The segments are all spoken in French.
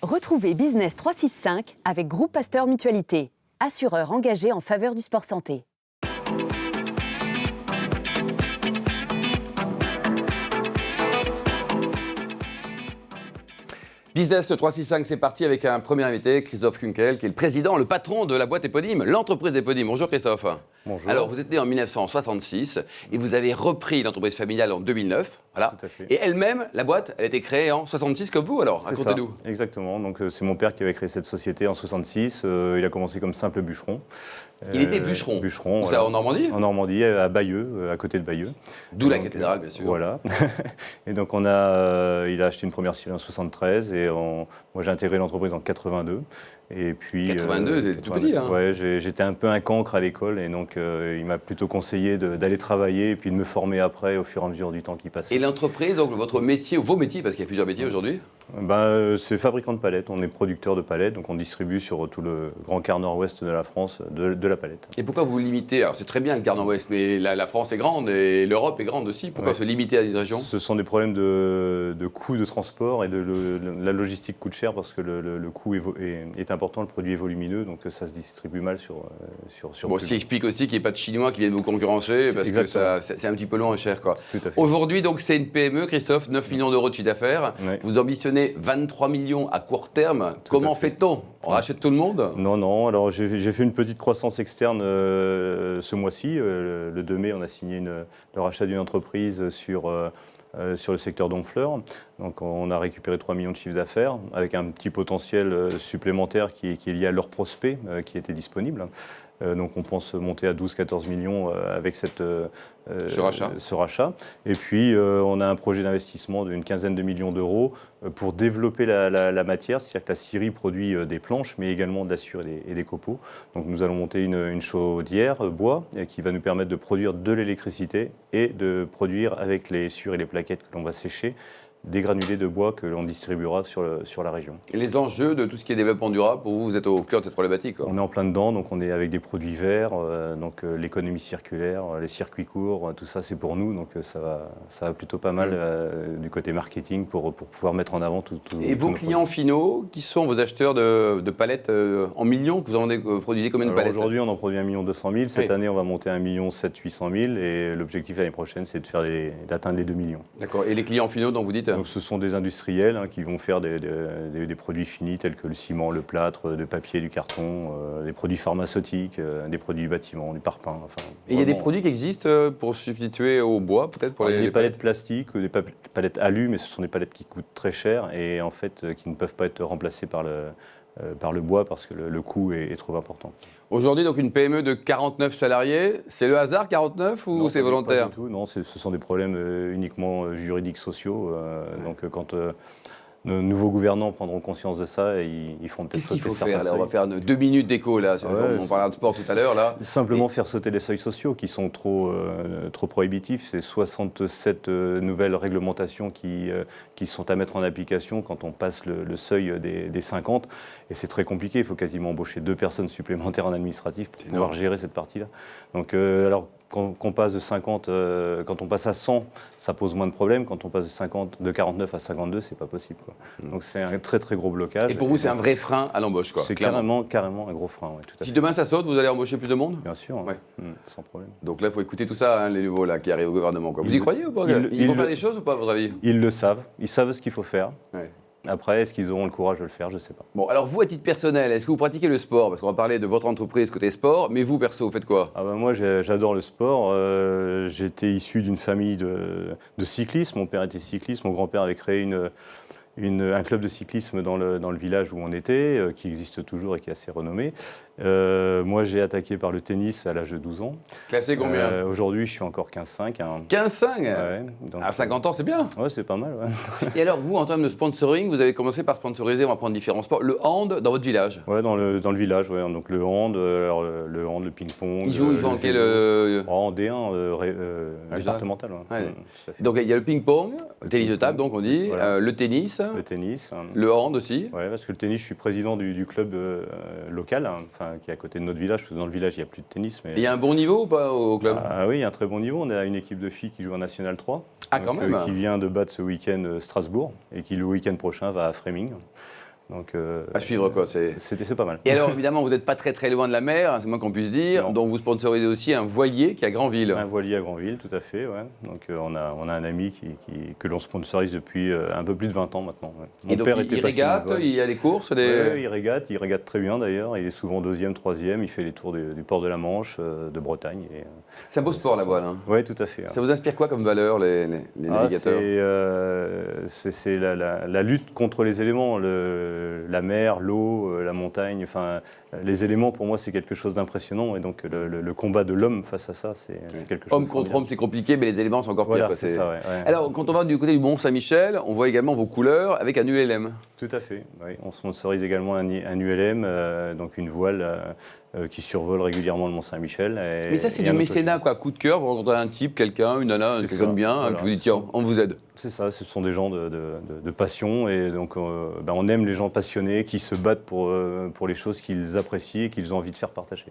Retrouvez Business 365 avec Groupe Pasteur Mutualité, assureur engagé en faveur du sport santé. Business 365, c'est parti avec un premier invité, Christophe Kunkel, qui est le président, le patron de la boîte éponyme, l'entreprise éponyme. Bonjour Christophe. Bonjour. Alors, vous êtes né en 1966 et vous avez repris l'entreprise familiale en 2009. Voilà. Tout à fait. Et elle-même, la boîte, elle a été créée en 66 comme vous alors. C'est ça, racontez-nous. exactement. Donc c'est mon père qui avait créé cette société en 66. Il a commencé comme simple bûcheron. Il était bûcheron. Bûcheron. Où Voilà. ça, en Normandie ? En Normandie, à Bayeux, à côté de Bayeux. D'où la Donc, cathédrale, bien sûr. Voilà. Et donc il a acheté une première scierie en 73 et moi j'ai intégré l'entreprise en 82. Et puis, 82, c'était tout petit, hein. Ouais, j'étais un peu un cancre à l'école et donc il m'a plutôt conseillé d'aller travailler et puis de me former après au fur et à mesure du temps qui passait. Et l'entreprise, donc votre métier, ou vos métiers, parce qu'il y a plusieurs métiers aujourd'hui ? C'est fabricant de palettes, on est producteur de palettes, donc on distribue sur tout le grand quart nord-ouest de la France de la palette. Et pourquoi vous limitez ? Alors c'est très bien le quart nord-ouest, mais la France est grande et l'Europe est grande aussi. Pourquoi se limiter à une région ? Ce sont des problèmes de coûts de transport et la logistique coûte cher parce que le coût est important, le produit est volumineux, donc ça se distribue mal sur Bon, ce qui explique aussi qu'il n'y ait pas de Chinois qui viennent vous concurrencer, parce exactement. que c'est un petit peu long et cher, quoi. Tout à fait. Aujourd'hui, donc, c'est une PME, Christophe, 9 millions d'euros de chiffre d'affaires. Ouais. Vous ambitionnez 23 millions à court terme. Comment à fait. fait-on ? On rachète tout le monde ? Non. Alors j'ai fait une petite croissance externe ce mois-ci. Le 2 mai, on a signé le rachat d'une entreprise sur le secteur d'Honfleur. Donc on a récupéré 3 millions de chiffre d'affaires avec un petit potentiel supplémentaire qui est lié à leurs prospects qui étaient disponibles. Donc on pense monter à 12-14 millions avec ce rachat. Et puis on a un projet d'investissement d'une quinzaine de millions d'euros pour développer la matière, c'est-à-dire que la scierie produit des planches mais également de la sciure et des copeaux. Donc nous allons monter une chaudière bois qui va nous permettre de produire de l'électricité et de produire avec les sciures et les plaquettes que l'on va sécher des granulés de bois que l'on distribuera sur la région. Et les enjeux de tout ce qui est développement durable, pour vous êtes au cœur de cette problématique, quoi. On est en plein dedans, donc on est avec des produits verts, donc l'économie circulaire, les circuits courts, tout ça c'est pour nous, donc ça va plutôt pas mal du côté marketing pour pouvoir mettre en avant tout. Et vos clients finaux, qui sont vos acheteurs de palettes en millions, que vous en produisez combien de palettes ? Aujourd'hui on en produit 1 200 000, cette année on va monter à 1 800 000 et l'objectif l'année prochaine c'est d'atteindre les 2 millions. D'accord, et les clients finaux dont vous dites ? Donc ce sont des industriels qui vont faire des produits finis tels que le ciment, le plâtre, le papier, du carton, des produits pharmaceutiques, des produits du bâtiment, du parpaing. Enfin, et il y a des produits qui existent pour substituer au bois, peut-être pour les palettes plastiques, des palettes alu, mais ce sont des palettes qui coûtent très cher et en fait qui ne peuvent pas être remplacées par le bois parce que le coût est trop important. Aujourd'hui, donc une PME de 49 salariés, c'est le hasard 49 ou c'est volontaire ? Pas du tout, non, ce sont des problèmes uniquement juridiques, sociaux. Donc quand nos nouveaux gouvernants prendront conscience de ça, ils feront peut-être sauter certains seuils. Qu'est-ce qu'il faut faire là ? On va faire 2 minutes d'écho là. On parlera de sport tout à l'heure là. Simplement faire sauter les seuils sociaux qui sont trop prohibitifs. C'est 67 nouvelles réglementations qui sont à mettre en application quand on passe le seuil des 50. Et c'est très compliqué. Il faut quasiment embaucher 2 personnes supplémentaires en administratif pour pouvoir gérer cette partie-là. Donc alors quand on passe de 50, quand on passe à 100, ça pose moins de problèmes. Quand on passe de 49 à 52, c'est pas possible, quoi. Donc c'est un très très gros blocage. Et pour vous, c'est un vrai frein à l'embauche, quoi. C'est carrément un gros frein, ouais, tout à fait. Si demain ça saute, vous allez embaucher plus de monde ? Bien sûr, sans problème. Donc là, il faut écouter tout ça, hein, les nouveaux là, qui arrivent au gouvernement, quoi. Vous y croyez ou pas ? Ils vont faire des choses ou pas, à votre avis ? Ils le savent, ils savent ce qu'il faut faire. Ouais. Après, est-ce qu'ils auront le courage de le faire ? Je ne sais pas. Bon, alors vous, à titre personnel, est-ce que vous pratiquez le sport ? Parce qu'on va parler de votre entreprise côté sport, mais vous, perso, vous faites quoi ? Moi, j'adore le sport. J'étais issu d'une famille de cyclisme. Mon père était cycliste. Mon grand-père avait créé un club de cyclisme dans le village où on était, qui existe toujours et qui est assez renommé. Moi, j'ai attaqué par le tennis à l'âge de 12 ans. Classé combien ? Aujourd'hui, je suis encore 15-5. 15-5 ? Ouais, à 50 ans, c'est bien. Ouais, c'est pas mal. Ouais. Et alors, vous, en termes de sponsoring, vous avez commencé par sponsoriser, on va prendre différents sports, le hand dans votre village ? Ouais, dans le village, ouais. Donc le hand, le ping-pong. Ils jouent en quel en D1 départemental. Ouais. Donc il y a le ping-pong, le tennis de table, donc on dit, voilà. Le tennis, le hand aussi. Ouais, parce que le tennis, je suis président du club local, qui est à côté de notre village, parce que dans le village, il n'y a plus de tennis. Mais... Il y a un bon niveau ou pas au club ? Oui, il y a un très bon niveau. On a une équipe de filles qui joue en National 3. Ah, quand même. Qui vient de battre ce week-end Strasbourg et qui, le week-end prochain, va à Fréming. Donc, À suivre, quoi. c'est pas mal. Et alors, évidemment, vous n'êtes pas très très loin de la mer, hein, c'est moins qu'on puisse dire. Non. Donc, vous sponsorisez aussi un voilier qui est à Granville. Un voilier à Granville, tout à fait. Ouais. Donc, on a un ami que l'on sponsorise depuis un peu plus de 20 ans maintenant. Ouais. Et donc, il régate, il y a les courses Ouais, il régate très bien d'ailleurs. Il est souvent 2e, 3e. Il fait les tours du port de la Manche, de Bretagne. C'est un beau sport, la voile. Hein. Oui, tout à fait. Ça vous inspire quoi comme valeur, les navigateurs? C'est la lutte contre les éléments, la mer, l'eau, la montagne. Enfin, les éléments, pour moi, c'est quelque chose d'impressionnant. Et donc, le combat de l'homme face à ça, c'est quelque chose. Homme contre homme, c'est compliqué, mais les éléments, c'est encore pire. Voilà, Quoi. c'est ça, ouais. Alors, quand on va du côté du Mont-Saint-Michel, on voit également vos couleurs avec un ULM. Tout à fait. Oui. On sponsorise également un ULM, donc une voile qui survole régulièrement le Mont-Saint-Michel. Mais ça, c'est du mécénat, quoi. Coup de cœur, vous rencontrez un type, quelqu'un, une nana, quelqu'un de bien, voilà, et puis vous dites, tiens, on vous aide. C'est ça, ce sont des gens de passion, et donc on aime les gens passionnés qui se battent pour les choses qu'ils apprécient et qu'ils ont envie de faire partager.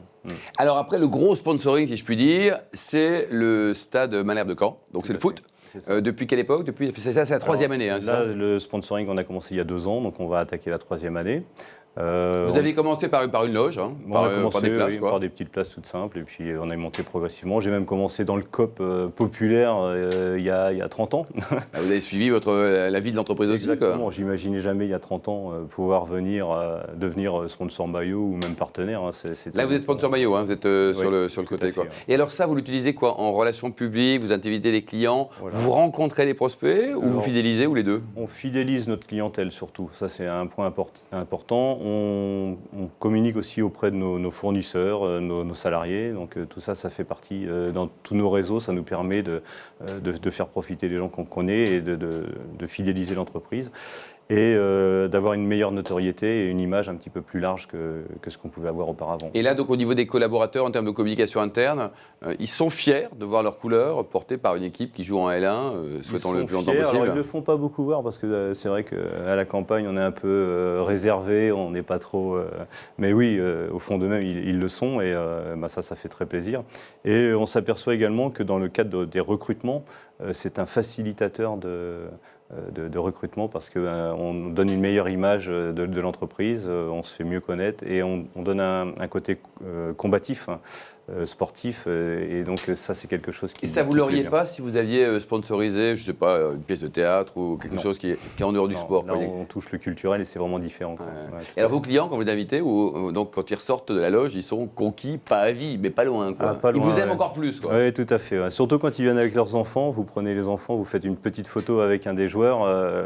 Alors après, le gros sponsoring, si je puis dire, c'est le stade Malherbe de Caen, donc c'est le foot. Depuis quelle époque? C'est la 3e année. Hein, là, le sponsoring, on a commencé il y a 2 ans, donc on va attaquer la 3e année. Vous avez commencé par une loge, hein, par des places, par des petites places toutes simples, et puis on a monté progressivement. J'ai même commencé dans le COP populaire il y a 30 ans. Vous avez suivi la vie de l'entreprise aussi, quoi. Exactement, j'imaginais jamais il y a 30 ans pouvoir devenir sponsor maillot ou même partenaire. Hein. Là, vous êtes sponsor maillot, hein, vous êtes sur le côté. Quoi. Et alors ça, vous l'utilisez quoi? En relation publique, vous invitez les clients, voilà. Vous rencontrez les prospects ou vous fidélisez, ou les deux? On fidélise notre clientèle surtout, ça c'est un point important. On communique aussi auprès de nos fournisseurs, nos salariés, donc tout ça, ça fait partie dans tous nos réseaux, ça nous permet de faire profiter les gens qu'on connaît et de fidéliser l'entreprise. Et d'avoir une meilleure notoriété et une image un petit peu plus large que ce qu'on pouvait avoir auparavant. Et là, donc au niveau des collaborateurs, en termes de communication interne, ils sont fiers de voir leurs couleurs portées par une équipe qui joue en L1, souhaitant le plus longtemps possible. Alors, ils ne le font pas beaucoup voir parce que c'est vrai qu'à la campagne, on est un peu réservé, on n'est pas trop... mais oui, au fond d'eux-mêmes, ils le sont et ça fait très plaisir. Et on s'aperçoit également que dans le cadre des recrutements, c'est un facilitateur de recrutement parce qu'on donne une meilleure image de l'entreprise, on se fait mieux connaître et on donne un côté combatif, sportif, et donc ça c'est quelque chose qui... Et ça vous l'auriez pas si vous aviez sponsorisé, je ne sais pas, une pièce de théâtre ou quelque chose qui est en dehors du sport? Là on touche le culturel et c'est vraiment différent. Ouais, et alors vos clients, quand vous les invitez, donc quand ils ressortent de la loge, ils sont conquis, pas à vie, mais pas loin. Quoi. Pas loin, ils vous aiment encore plus. Oui, tout à fait. Ouais. Surtout quand ils viennent avec leurs enfants, vous prenez les enfants, vous faites une petite photo avec un des joueurs.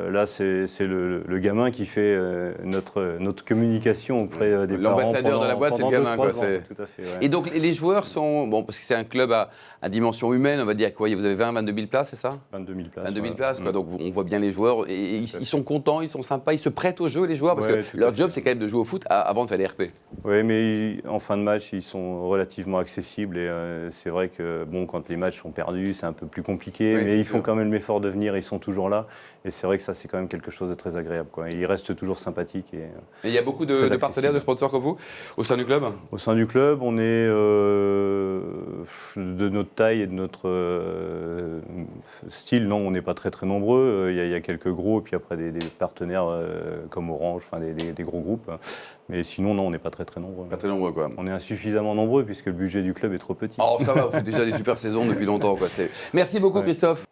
Là, c'est le gamin qui fait notre communication auprès des parents. L'ambassadeur de la boîte, c'est le gamin. Quoi, tout à fait, ouais. Et donc les joueurs sont, bon, parce que c'est un club à dimension humaine, on va dire quoi, vous avez 22 000 places, c'est ça? 22 000 places. 22 000 places, quoi, donc on voit bien les joueurs, et ils sont contents, ils sont sympas, ils se prêtent au jeu, les joueurs, parce que leur job, c'est quand même de jouer au foot avant de faire des RP. Oui, mais en fin de match, ils sont relativement accessibles, et c'est vrai que quand les matchs sont perdus, c'est un peu plus compliqué, mais ils font quand même l'effort de venir, ils sont toujours là, et c'est vrai que ça, c'est quand même quelque chose de très agréable, quoi. Ils restent toujours sympathiques. Et il y a beaucoup de partenaires, de sponsors comme vous, au sein du club? Au sein du club, on est... de notre taille et de notre style, non, on n'est pas très très nombreux. Il y a quelques gros, et puis après des partenaires comme Orange, enfin des gros groupes. Mais sinon, non, on n'est pas très très nombreux. Pas très nombreux, quoi. On est insuffisamment nombreux puisque le budget du club est trop petit. Oh, ça va, vous faites déjà des super saisons depuis longtemps, quoi. Merci beaucoup, Christophe.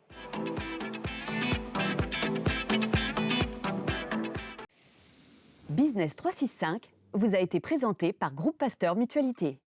Business 365 vous a été présenté par Groupe Pasteur Mutualité.